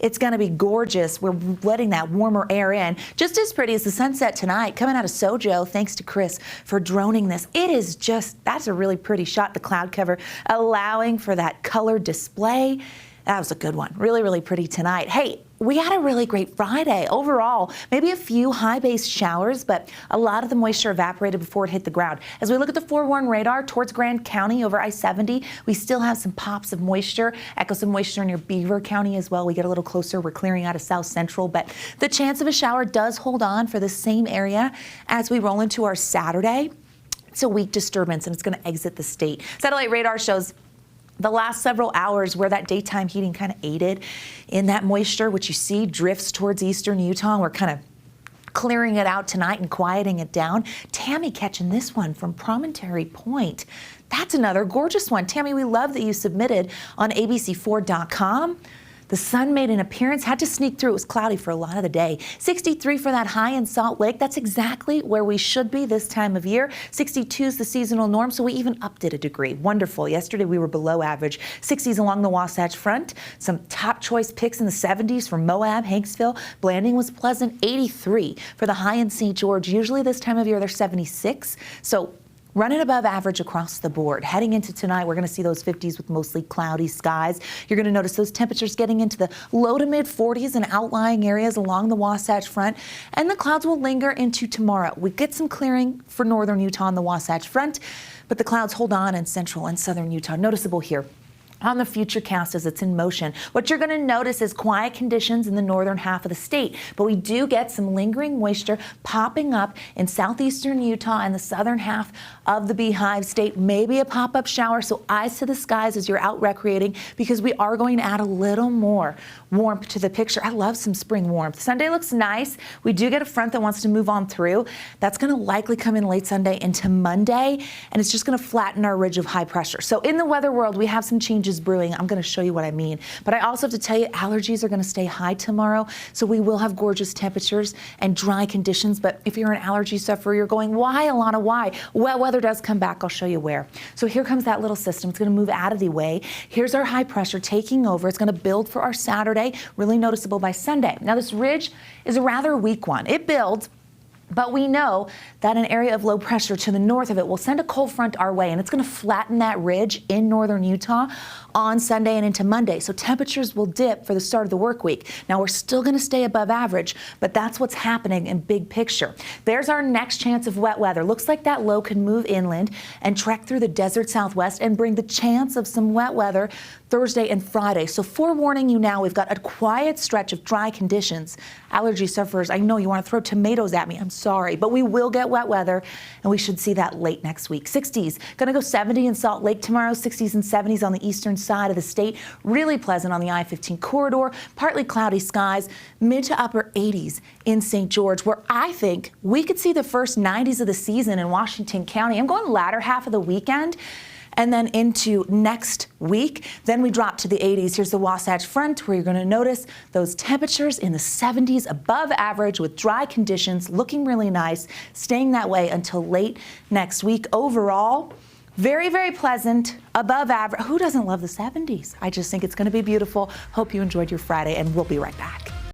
It's going to be gorgeous. We're letting that warmer air in. Just as pretty as the sunset tonight coming out of Sojo. Thanks to Chris for droning this. It is just, that's a really pretty shot, the cloud cover, allowing for that color display. That was a good one. Really, really pretty tonight. Hey, we had a really great Friday overall. Maybe a few high-based showers, but a lot of the moisture evaporated before it hit the ground. As we look at the forewarned radar towards Grand County over I-70, we still have some pops of moisture. Echoes of moisture near Beaver County as well. We get a little closer. We're clearing out of South Central, but the chance of a shower does hold on for the same area as we roll into our Saturday. It's a weak disturbance, and it's going to exit the state. Satellite radar shows the last several hours where that daytime heating kind of aided in that moisture, which you see drifts towards eastern Utah. We're kind of clearing it out tonight and quieting it down. Tammy catching this one from Promontory Point. That's another gorgeous one. Tammy, we love that you submitted on abc4.com. The sun made an appearance, had to sneak through. It was cloudy for a lot of the day. 63 for that high in Salt Lake. That's exactly where we should be this time of year. 62 is the seasonal norm, so we even upped it a degree. Wonderful. Yesterday we were below average. 60s along the Wasatch Front. Some top choice picks in the 70s for Moab, Hanksville. Blanding was pleasant. 83 for the high in St. George. Usually this time of year they're 76. So running above average across the board. Heading into tonight, we're going to see those 50s with mostly cloudy skies. You're going to notice those temperatures getting into the low to mid 40s in outlying areas along the Wasatch Front, and the clouds will linger into tomorrow. We get some clearing for northern Utah on the Wasatch Front, but the clouds hold on in central and southern Utah. Noticeable here on the Futurecast as it's in motion. What you're going to notice is quiet conditions in the northern half of the state, but we do get some lingering moisture popping up in southeastern Utah and the southern half of the Beehive State. Maybe a pop-up shower, so eyes to the skies as you're out recreating, because we are going to add a little more warmth to the picture. I love some spring warmth. Sunday looks nice. We do get a front that wants to move on through. That's going to likely come in late Sunday into Monday, and it's just going to flatten our ridge of high pressure. So in the weather world, we have some changes brewing. I'm going to show you what I mean. But I also have to tell you, allergies are going to stay high tomorrow, so we will have gorgeous temperatures and dry conditions. But if you're an allergy sufferer, you're going, why, Alana, why? Well, weather does come back. I'll show you where. So here comes that little system. It's going to move out of the way. Here's our high pressure taking over. It's going to build for our Saturday, really noticeable by Sunday. Now, this ridge is a rather weak one. It builds, but we know that an area of low pressure to the north of it will send a cold front our way, and it's going to flatten that ridge in northern Utah on Sunday and into Monday. So temperatures will dip for the start of the work week. Now, we're still going to stay above average, but that's what's happening in big picture. There's our next chance of wet weather. Looks like that low can move inland and trek through the desert southwest and bring the chance of some wet weather Thursday and Friday. So forewarning you now, we've got a quiet stretch of dry conditions. Allergy sufferers, I know you want to throw tomatoes at me. I'm sorry, but we will get wet weather, and we should see that late next week. 60s, going to go 70 in Salt Lake tomorrow, 60s and 70s on the eastern side of the state. Really pleasant on the I-15 corridor, partly cloudy skies, mid to upper 80s in St. George, where I think we could see the first 90s of the season in Washington County. I'm going latter half of the weekend and then into next week. Then we drop to the 80s. Here's the Wasatch Front, where you're going to notice those temperatures in the 70s above average with dry conditions, looking really nice, staying that way until late next week. Overall, very, very pleasant, above average. Who doesn't love the 70s? I just think it's going to be beautiful. Hope you enjoyed your Friday, and we'll be right back.